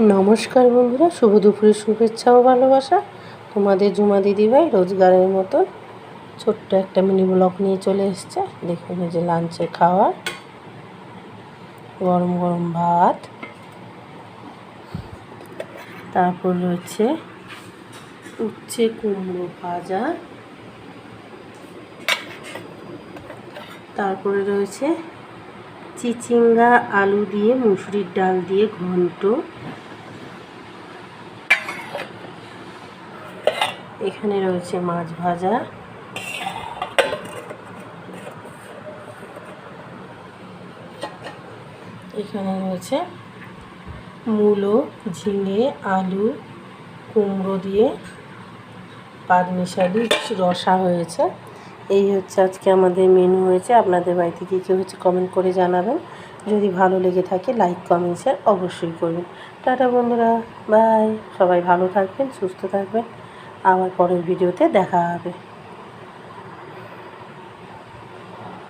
নমস্কার বন্ধুরা, শুভ দুপুরের শুভেচ্ছা ও ভালোবাসা। তোমাদের জুমা দিদিভাই রোজগারের মতন ছোট্ট একটা মিনি ব্লগ নিয়ে চলে এসছে। দেখুন, এই যে লাঞ্চে খাওয়ার গরম গরম ভাত, তারপর রয়েছে উচ্ছে কুমড়ো ভাজা, তারপরে রয়েছে চিচিঙ্গা আলু দিয়ে মুসুরির ডাল দিয়ে ঘন্ট, এখানে রয়েছে মাছ ভাজা, এখানে রয়েছে মূলো, ঝিঙে, আলু, কুমড়ো দিয়ে পাঁচমিশালি রসা হয়েছে। এই হচ্ছে আজকে আমাদের মেনু হয়েছে। আপনাদের বাড়িতে কী কী হচ্ছে কমেন্ট করে জানাবেন। যদি ভালো লেগে থাকে লাইক কমেন্ট শেয়ার অবশ্যই করবেন। টাটা বন্ধুরা, বাই। সবাই ভালো থাকবেন, সুস্থ থাকবেন। আবার পরের ভিডিওতে দেখা হবে।